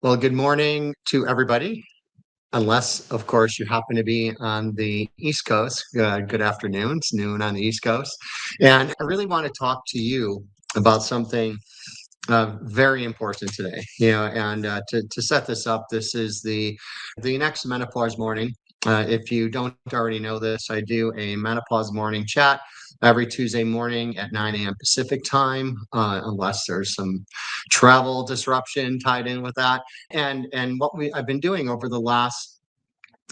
Well, good morning to everybody, unless, of course, you happen to be on the East Coast. Good afternoon. It's noon on the East Coast. And I really want to talk to you about something very important today. And to set this up, this is the next Menopause Morning. If you don't already know this, I do a Menopause Morning chat every Tuesday morning at 9 a.m. Pacific time, unless there's some travel disruption tied in with that. And what I've been doing over the last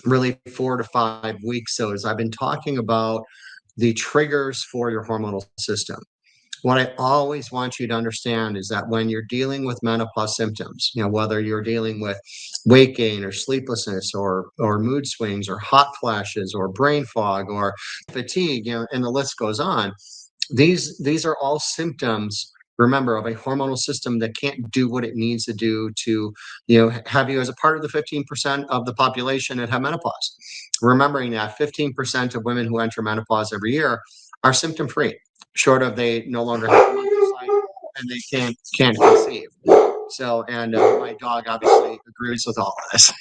really 4 to 5 weeks so is I've been talking about the triggers for your hormonal system. What I always want you to understand is that when you're dealing with menopause symptoms, whether you're dealing with weight gain or sleeplessness or mood swings or hot flashes or brain fog or fatigue, and the list goes on, these are all symptoms, remember, of a hormonal system that can't do what it needs to do to have you as a part of the 15% of the population that have menopause. Remembering that 15% of women who enter menopause every year are symptom free, short of they no longer have a monthly cycle and they can't conceive. So, and my dog obviously agrees with all of this.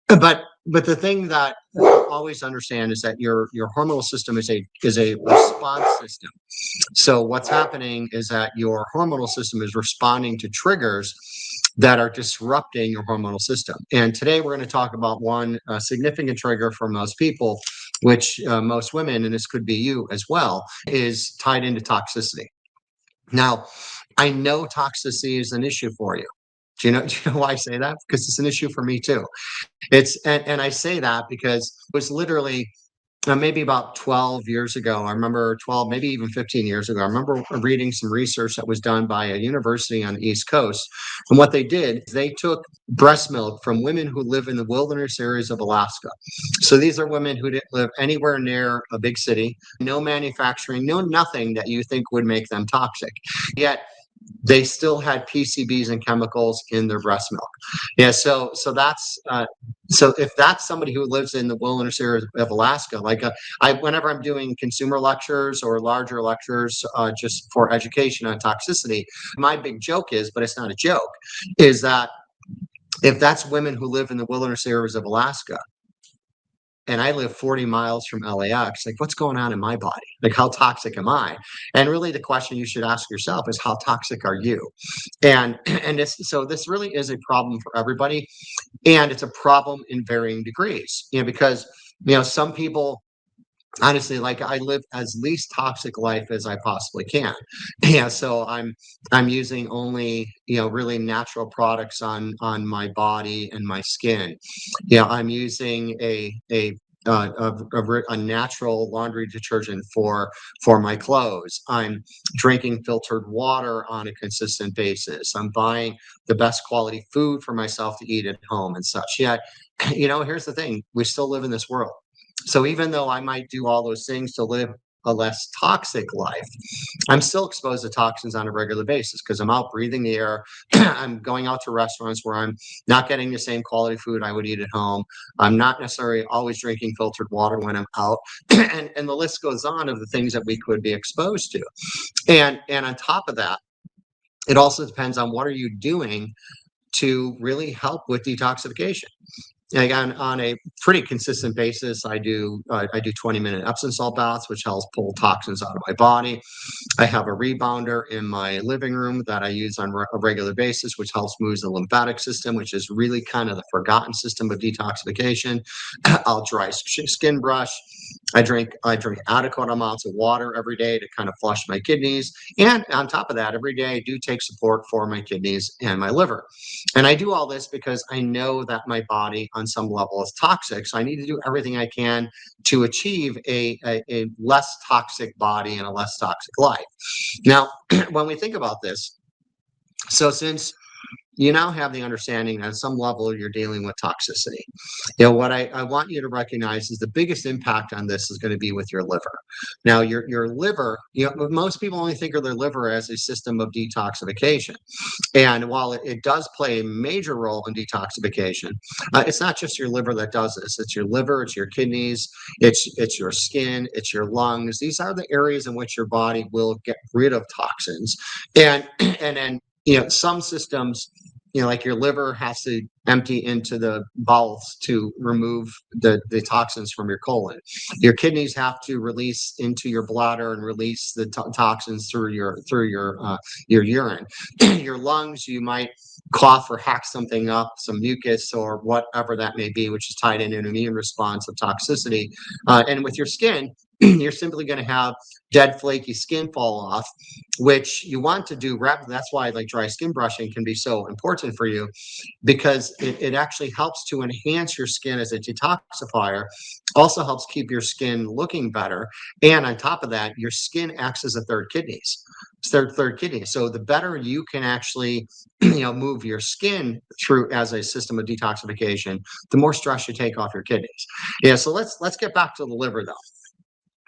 But the thing that you always understand is that your hormonal system is a response system. So what's happening is that your hormonal system is responding to triggers that are disrupting your hormonal system. And today we're going to talk about one significant trigger for most people, which most women, and this could be you as well, is tied into toxicity. Now, I know toxicity is an issue for you. Do you know why I say that? Because it's an issue for me too. And I say that because it was literally maybe about 12 years ago. I remember 12, maybe even 15 years ago. I remember reading some research that was done by a university on the East Coast. And what they did, they took breast milk from women who live in the wilderness areas of Alaska. So these are women who didn't live anywhere near a big city, no manufacturing, no nothing that you think would make them toxic. Yet they still had PCBs and chemicals in their breast milk. Yeah, so that's so if that's somebody who lives in the wilderness area of Alaska, like I, whenever I'm doing consumer lectures or larger lectures just for education on toxicity, my big joke is, but it's not a joke, is that if that's women who live in the wilderness areas of Alaska, and I live 40 miles from LAX, like what's going on in my body? Like how toxic am I? And really the question you should ask yourself is how toxic are you? And so this really is a problem for everybody. And it's a problem in varying degrees, because some people honestly, like I live as least toxic life as I possibly can. Yeah, so I'm using only really natural products on my body and my skin. Yeah, I'm using a natural laundry detergent for my clothes. I'm drinking filtered water on a consistent basis. I'm buying the best quality food for myself to eat at home and such. Yet, here's the thing: we still live in this world. So even though I might do all those things to live a less toxic life, I'm still exposed to toxins on a regular basis because I'm out breathing the air. I'm going out to restaurants where I'm not getting the same quality food I would eat at home. I'm not necessarily always drinking filtered water when I'm out. And the list goes on of the things that we could be exposed to. And on top of that, it also depends on what are you doing to really help with detoxification. Like on a pretty consistent basis, I do 20-minute Epsom salt baths, which helps pull toxins out of my body. I have a rebounder in my living room that I use on a regular basis, which helps move the lymphatic system, which is really kind of the forgotten system of detoxification. I'll dry skin brush. I drink adequate amounts of water every day to kind of flush my kidneys. And on top of that, every day I do take support for my kidneys and my liver. And I do all this because I know that my body on some level is toxic. So I need to do everything I can to achieve a less toxic body and a less toxic life. Now, when we think about this, so since you now have the understanding that at some level you're dealing with toxicity. What I want you to recognize is the biggest impact on this is going to be with your liver. Now, your liver, most people only think of their liver as a system of detoxification. And while it does play a major role in detoxification, it's not just your liver that does this. It's your liver, it's your kidneys, it's your skin, it's your lungs. These are the areas in which your body will get rid of toxins. And then some systems like your liver has to empty into the bowels to remove the toxins from your colon. Your kidneys have to release into your bladder and release the toxins through your urine. Your lungs, you might cough or hack something up, some mucus or whatever that may be, which is tied in an immune response of toxicity. And with your skin, you're simply going to have dead, flaky skin fall off, which you want to do. That's why like dry skin brushing can be so important for you, because it actually helps to enhance your skin as a detoxifier, also helps keep your skin looking better. And on top of that, your skin acts as a third kidneys. It's third kidney. So the better you can actually move your skin through as a system of detoxification, the more stress you take off your kidneys. Yeah, so let's get back to the liver though.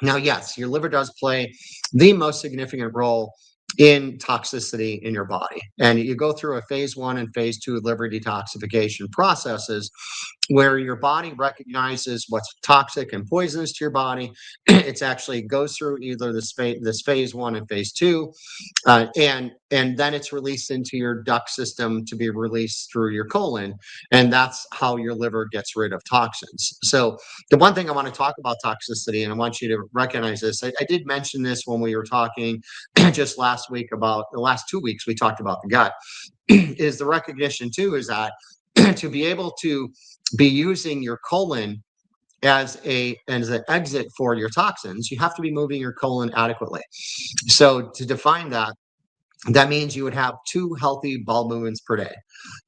Now, yes, your liver does play the most significant role in toxicity in your body. And you go through a phase 1 and phase 2 liver detoxification processes where your body recognizes what's toxic and poisonous to your body. It's actually goes through either this phase 1 and phase 2, and then it's released into your duct system to be released through your colon, and that's how your liver gets rid of toxins. So the one thing I want to talk about toxicity, and I want you to recognize this, I did mention this when we were talking just last week, about the last 2 weeks we talked about the gut, is the recognition too is that to be able to be using your colon as an exit for your toxins, you have to be moving your colon adequately. So to define that, that means you would have 2 healthy bowel movements per day.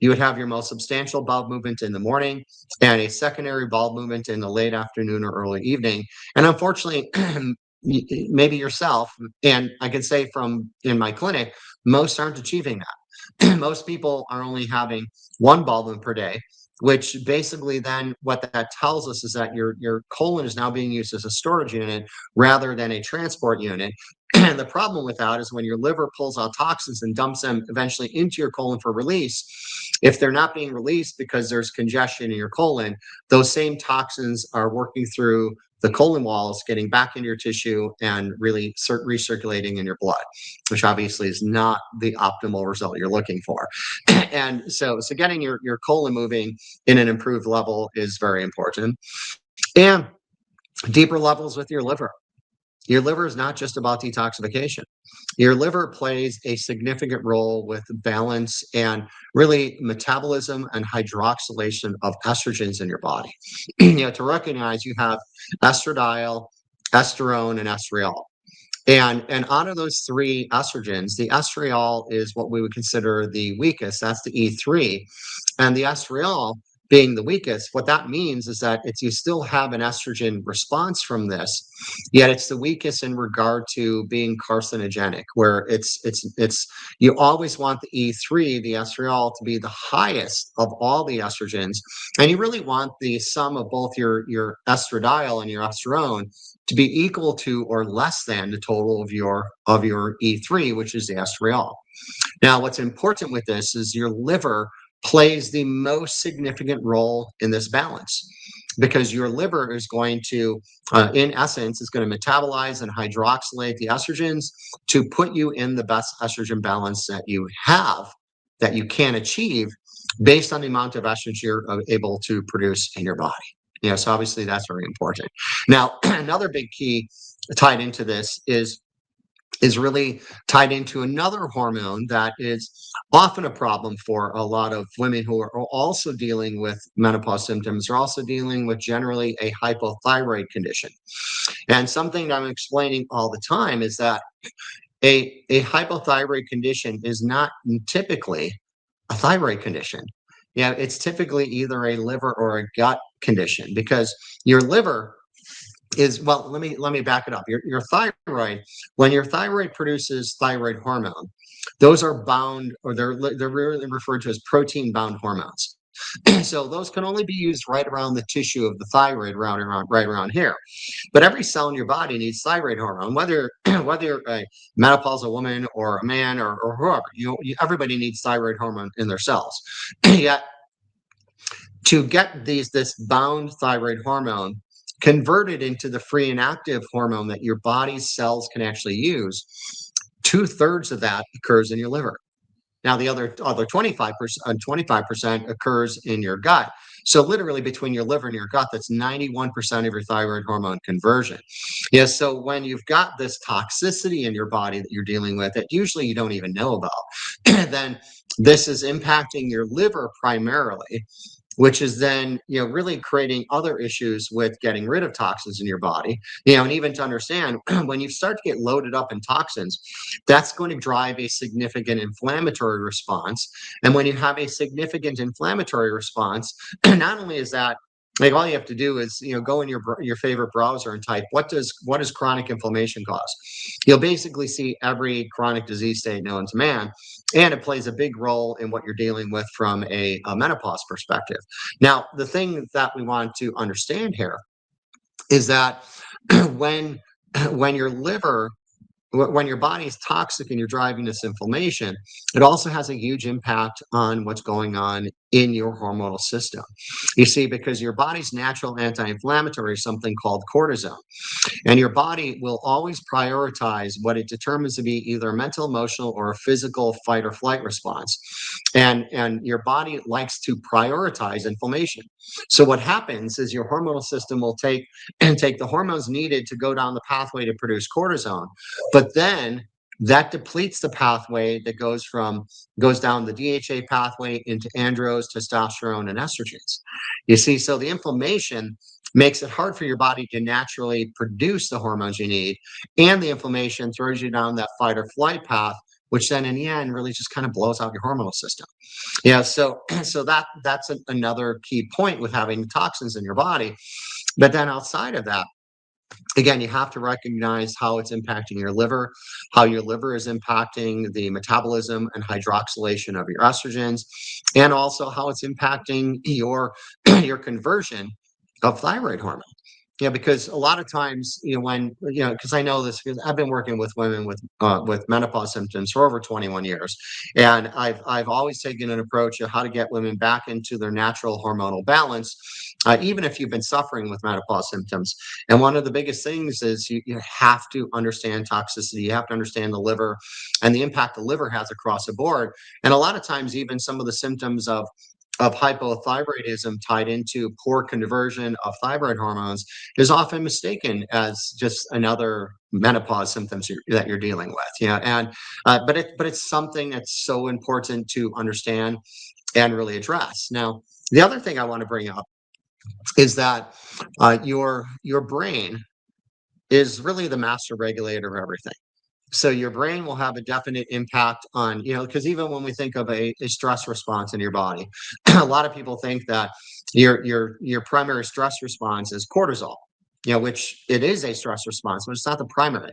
You would have your most substantial bowel movement in the morning and a secondary bowel movement in the late afternoon or early evening. And unfortunately, maybe yourself, and I can say from in my clinic, most aren't achieving that. Most people are only having 1 bowel movement per day, which basically then what that tells us is that your colon is now being used as a storage unit rather than a transport unit. And the problem with that is when your liver pulls out toxins and dumps them eventually into your colon for release, if they're not being released because there's congestion in your colon, those same toxins are working through the colon walls, getting back into your tissue and really recirculating in your blood, which obviously is not the optimal result you're looking for. And so getting your colon moving in an improved level is very important. And deeper levels with your liver. Your liver is not just about detoxification. Your liver plays a significant role with balance and really metabolism and hydroxylation of estrogens in your body. To recognize you have estradiol, estrone, and estriol. And out of those 3 estrogens, the estriol is what we would consider the weakest. That's the E3. And the estriol being the weakest, what that means is that you still have an estrogen response from this, yet it's the weakest in regard to being carcinogenic, where it's you always want the E3, the estriol, to be the highest of all the estrogens, and you really want the sum of both your estradiol and your estrone to be equal to or less than the total of your E3, which is the estriol. Now, what's important with this is your liver plays the most significant role in this balance, because your liver is going to, in essence, is going to metabolize and hydroxylate the estrogens to put you in the best estrogen balance that you have, that you can achieve based on the amount of estrogen you're able to produce in your body. So obviously that's very important. Now, another big key tied into this is really tied into another hormone that is often a problem for a lot of women who are also dealing with menopause symptoms, are also dealing with generally a hypothyroid condition. And something that I'm explaining all the time is that a hypothyroid condition is not typically a thyroid condition. It's typically either a liver or a gut condition, because your liver is, well, let me back it up. Your thyroid, when your thyroid produces thyroid hormone, those are bound, or they're really referred to as protein bound hormones. So those can only be used right around the tissue of the thyroid, right around here. But every cell in your body needs thyroid hormone, whether whether you're a menopausal woman or a man or whoever. Everybody needs thyroid hormone in their cells. Yet to get this bound thyroid hormone converted into the free and active hormone that your body's cells can actually use, 2/3 of that occurs in your liver. Now the other 25% occurs in your gut. So literally between your liver and your gut, that's 91% of your thyroid hormone conversion. Yeah. So when you've got this toxicity in your body that you're dealing with, that usually you don't even know about, then this is impacting your liver primarily, which is then, really creating other issues with getting rid of toxins in your body. And even to understand, when you start to get loaded up in toxins, that's going to drive a significant inflammatory response. And when you have a significant inflammatory response, not only is that, like, all you have to do is, go in your favorite browser and type what does chronic inflammation cause. You'll basically see every chronic disease state known to man, and it plays a big role in what you're dealing with from a menopause perspective. Now, the thing that we want to understand here is that when when your liver when your body is toxic and you're driving this inflammation, it also has a huge impact on what's going on in your hormonal system. You see, because your body's natural anti-inflammatory is something called cortisol. And your body will always prioritize what it determines to be either a mental, emotional, or a physical fight or flight response. And your body likes to prioritize inflammation. So what happens is your hormonal system will take the hormones needed to go down the pathway to produce cortisone, but then that depletes the pathway that goes down the DHA pathway into andros, testosterone, and estrogens. You see, so the inflammation makes it hard for your body to naturally produce the hormones you need. And the inflammation throws you down that fight or flight path, which then in the end really just kind of blows out your hormonal system. Yeah. So, so that's another key point with having toxins in your body. But then outside of that, again, you have to recognize how it's impacting your liver, how your liver is impacting the metabolism and hydroxylation of your estrogens, and also how it's impacting your conversion of thyroid hormone. Yeah, because a lot of times, because I know this because I've been working with women with menopause symptoms for over 21 years, and I've always taken an approach of how to get women back into their natural hormonal balance, even if you've been suffering with menopause symptoms. And one of the biggest things is you have to understand toxicity. You have to understand the liver and the impact the liver has across the board. And a lot of times, even some of the symptoms of hypothyroidism tied into poor conversion of thyroid hormones is often mistaken as just another menopause symptoms that you're dealing with. And but it's something that's so important to understand and really address. Now, the other thing I want to bring up is that your brain is really the master regulator of everything. So your brain will have a definite impact on, because even when we think of a stress response in your body, a lot of people think that your primary stress response is cortisol, which it is a stress response, but it's not the primary.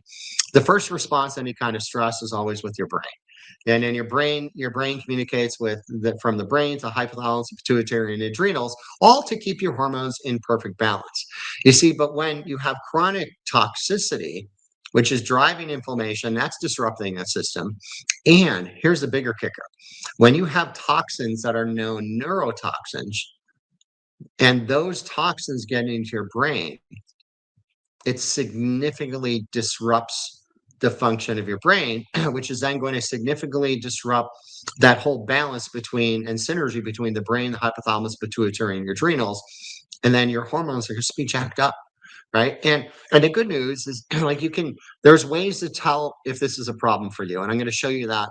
The first response to any kind of stress is always with your brain. And then your brain communicates from the brain to hypothalamus, pituitary, and adrenals, all to keep your hormones in perfect balance. You see, but when you have chronic toxicity, which is driving inflammation, that's disrupting that system. And here's the bigger kicker. When you have toxins that are known neurotoxins, and those toxins get into your brain, it significantly disrupts the function of your brain, which is then going to significantly disrupt that whole balance between and synergy between the brain, the hypothalamus, pituitary, and your adrenals. And then your hormones are just be jacked up. Right. And the good news is like there's ways to tell if this is a problem for you. And I'm going to show you that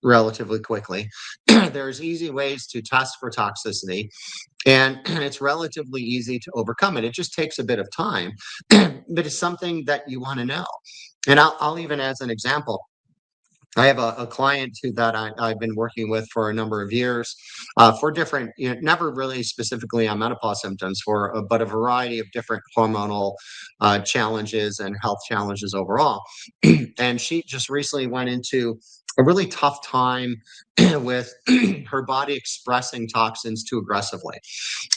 relatively quickly. There's easy ways to test for toxicity, and it's relatively easy to overcome it. It just takes a bit of time, but it's something that you want to know. And I'll even, as an example, I have a client that I've been working with for a number of years for different, never really specifically on menopause symptoms, but a variety of different hormonal challenges and health challenges overall. And she just recently went into a really tough time with her body expressing toxins too aggressively.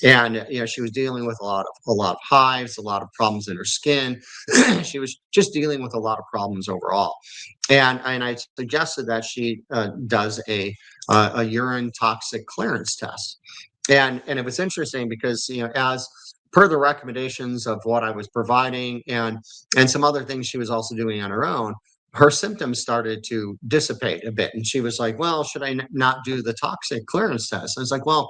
And she was dealing with a lot of hives, a lot of problems in her skin. She was just dealing with a lot of problems overall. And I suggested that she does a urine toxic clearance test. And it was interesting because as per the recommendations of what I was providing and some other things she was also doing on her own, her symptoms started to dissipate a bit. And she was like, well, should I not do the toxic clearance test? I was like, well,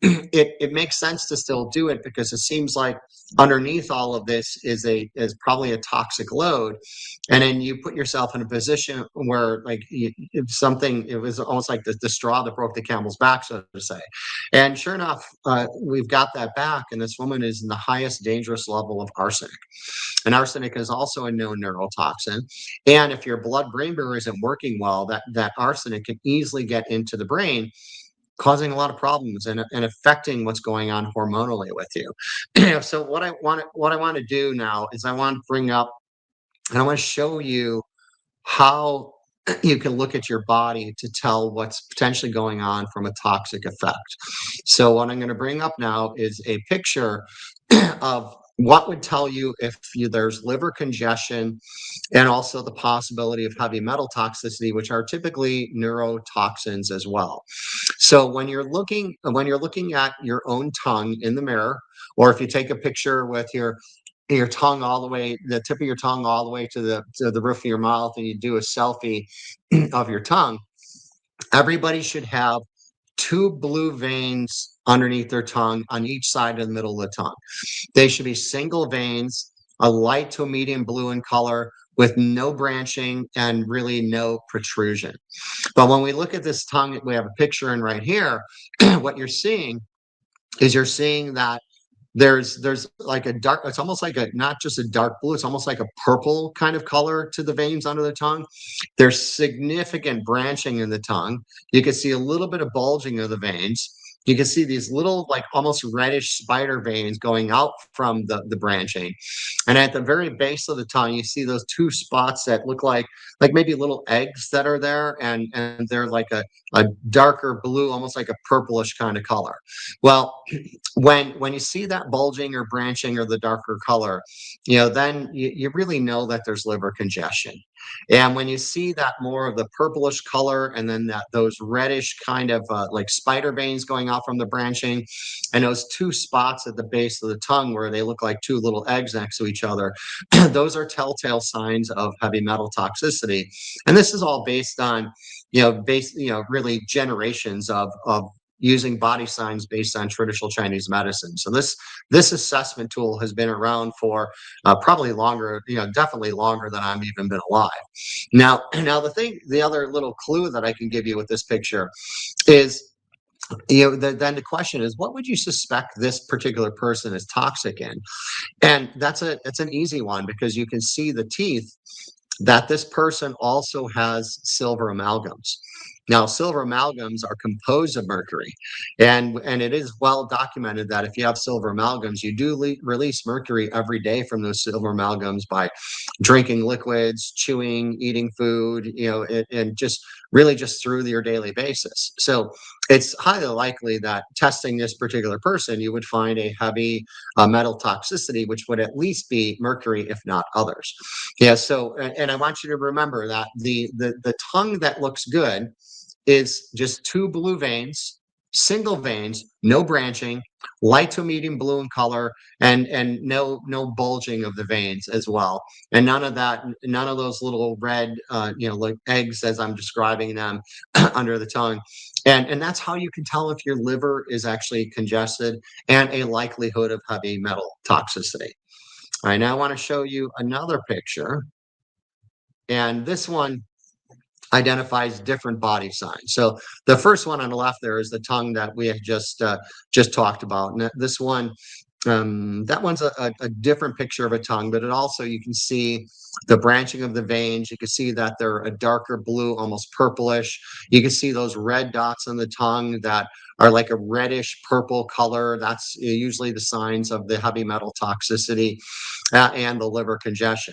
it makes sense to still do it because it seems like underneath all of this is probably a toxic load. And then you put yourself in a position where like it was almost like the straw that broke the camel's back, so to say. And sure enough, we've got that back, and this woman is in the highest dangerous level of arsenic. And arsenic is also a known neurotoxin. And if your blood-brain barrier isn't working well, that arsenic can easily get into the brain, causing a lot of problems and affecting what's going on hormonally with you. So what I want to do now is I want to bring up and I want to show you how you can look at your body to tell what's potentially going on from a toxic effect. So what I'm going to bring up now is a picture of what would tell you if there's liver congestion and also the possibility of heavy metal toxicity, which are typically neurotoxins as well. So when you're looking at your own tongue in the mirror, or if you take a picture with your tongue all the way, the tip of your tongue all the way to the roof of your mouth, and you do a selfie of your tongue, everybody should have two blue veins underneath their tongue on each side of the middle of the tongue. They should be single veins, a light to a medium blue in color, with no branching and really no protrusion. But when we look at this tongue, we have a picture in right here. What you're seeing that there's like a dark, it's almost like a not just a dark blue, it's almost like a purple kind of color to the veins under the tongue. There's significant branching in the tongue. You can see a little bit of bulging of the veins. You can see these little like almost reddish spider veins going out from the branching. And at the very base of the tongue, you see those two spots that look like maybe little eggs that are there, and they're like a darker blue, almost like a purplish kind of color. Well, when you see that bulging or branching or the darker color, then you really know that there's liver congestion. And when you see that more of the purplish color and then those reddish kind of like spider veins going out from the branching, and those two spots at the base of the tongue where they look like two little eggs next to each other, those are telltale signs of heavy metal toxicity. And this is all based on, really generations of using body signs based on traditional Chinese medicine. So this assessment tool has been around for probably longer, definitely longer than I've even been alive. Now, the other little clue that I can give you with this picture is, then the question is, what would you suspect this particular person is toxic in? And it's an easy one because you can see the teeth that this person also has silver amalgams. Now, silver amalgams are composed of mercury, and it is well documented that if you have silver amalgams, you do release mercury every day from those silver amalgams by drinking liquids, chewing, eating food, and just really just through your daily basis. So it's highly likely that testing this particular person, you would find a heavy metal toxicity, which would at least be mercury, if not others. Yeah. So, and I want you to remember that the tongue that looks good is just two blue veins, single veins, no branching, light to medium blue in color, and no bulging of the veins as well, and none of those little red, like eggs as I'm describing them under the tongue, and that's how you can tell if your liver is actually congested and a likelihood of heavy metal toxicity. I now want to show you another picture, and this one identifies different body signs. So the first one on the left there is the tongue that we had just talked about. And this one, that one's a different picture of a tongue, but it also, you can see the branching of the veins. You can see that they're a darker blue, almost purplish. You can see those red dots on the tongue that are like a reddish purple color. That's usually the signs of the heavy metal toxicity and the liver congestion.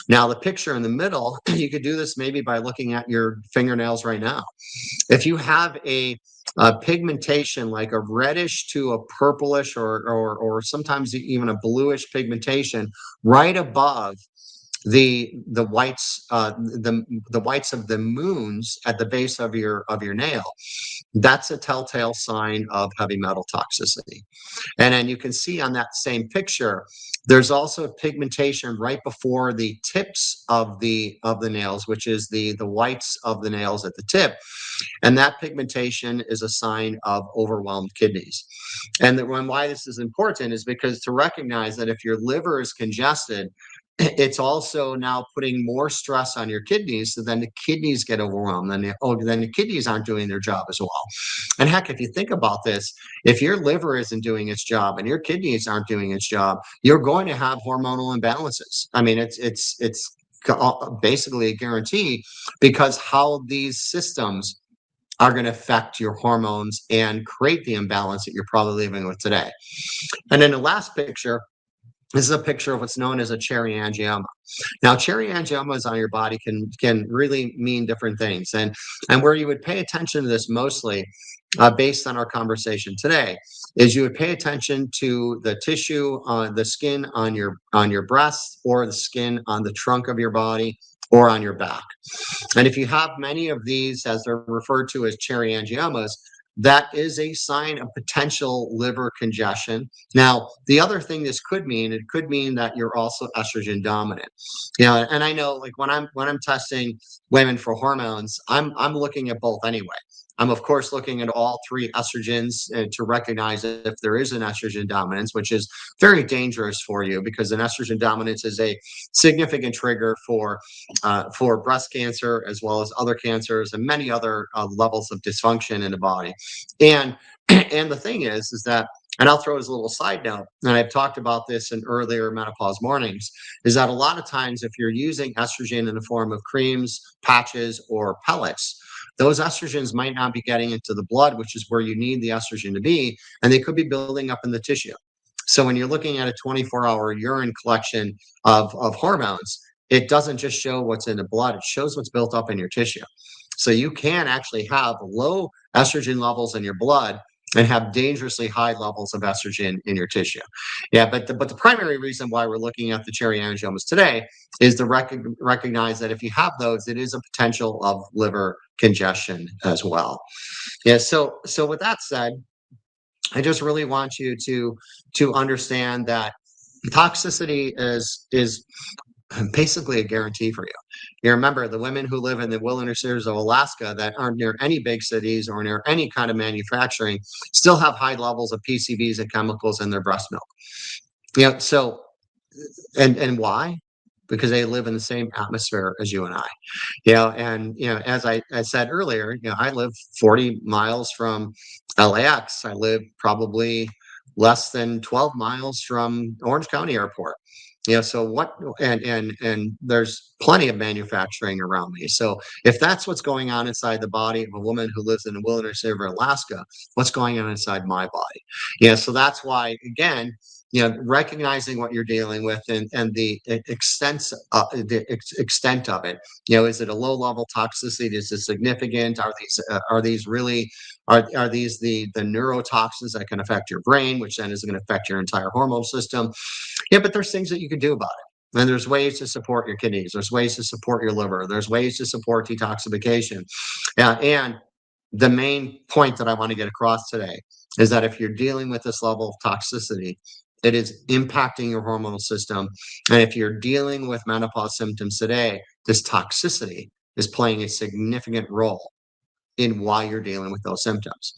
Now, the picture in the middle, you could do this maybe by looking at your fingernails right now. If you have a pigmentation like a reddish to a purplish or sometimes even a bluish pigmentation right above the whites of the moons at the base of your nail, that's a telltale sign of heavy metal toxicity. And then you can see on that same picture, there's also pigmentation right before the tips of the nails, which is the whites of the nails at the tip. And that pigmentation is a sign of overwhelmed kidneys. And why this is important is because to recognize that if your liver is congested, it's also now putting more stress on your kidneys. So then the kidneys get overwhelmed. Then the kidneys aren't doing their job as well. And heck, if you think about this, if your liver isn't doing its job and your kidneys aren't doing its job, you're going to have hormonal imbalances. I mean, it's basically a guarantee, because how these systems are going to affect your hormones and create the imbalance that you're probably living with today. And then the last picture, this is a picture of what's known as a cherry angioma. Now, cherry angiomas on your body can really mean different things, and where you would pay attention to this mostly, based on our conversation today, is you would pay attention to the tissue, the skin on your breast, or the skin on the trunk of your body, or on your back. And if you have many of these, as they're referred to as cherry angiomas, that is a sign of potential liver congestion. Now, the other thing this could mean, it could mean that you're also estrogen dominant. And I know, like, when I'm testing women for hormones, I'm looking at both anyway. I'm of course looking at all three estrogens, to recognize if there is an estrogen dominance, which is very dangerous for you, because an estrogen dominance is a significant trigger for breast cancer, as well as other cancers and many other levels of dysfunction in the body. And and the thing is that, and I'll throw as a little side note, and I've talked about this in earlier menopause mornings, is that a lot of times if you're using estrogen in the form of creams, patches, or pellets, those estrogens might not be getting into the blood, which is where you need the estrogen to be, and they could be building up in the tissue. So when you're looking at a 24-hour urine collection of hormones, it doesn't just show what's in the blood, it shows what's built up in your tissue. So you can actually have low estrogen levels in your blood and have dangerously high levels of estrogen in your tissue. Yeah, but the primary reason why we're looking at the cherry angiomas today is to recognize that if you have those, it is a potential of liver congestion as well. Yeah, so with that said, I just really want you to understand that toxicity is basically a guarantee for you. You remember, the women who live in the wilderness areas of Alaska that aren't near any big cities or near any kind of manufacturing still have high levels of PCBs and chemicals in their breast milk. So, and why? Because they live in the same atmosphere as you and I. And as I said earlier, I live 40 miles from LAX. I live probably less than 12 miles from Orange County Airport. So what, and there's plenty of manufacturing around me. So if that's what's going on inside the body of a woman who lives in the wilderness over Alaska, what's going on inside my body? So that's why, again, recognizing what you're dealing with, and the extent of it. Is it a low level toxicity? Is it significant? Are these really are these the neurotoxins that can affect your brain, which then is going to affect your entire hormone system? But there's things that you can do about it. And there's ways to support your kidneys. There's ways to support your liver. There's ways to support detoxification. And the main point that I want to get across today is that if you're dealing with this level of toxicity, it is impacting your hormonal system. And if you're dealing with menopause symptoms today, this toxicity is playing a significant role in why you're dealing with those symptoms.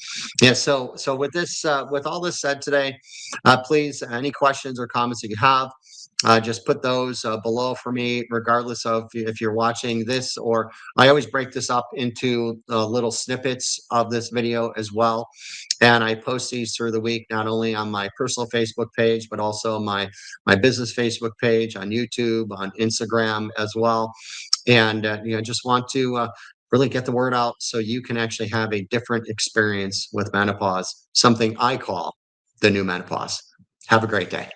So with all this said today, please, any questions or comments that you have, just put those below for me, regardless of if you're watching this, or I always break this up into little snippets of this video as well. And I post these through the week, not only on my personal Facebook page, but also my business Facebook page, on YouTube, on Instagram as well. And just want to really get the word out so you can actually have a different experience with menopause, something I call the new menopause. Have a great day.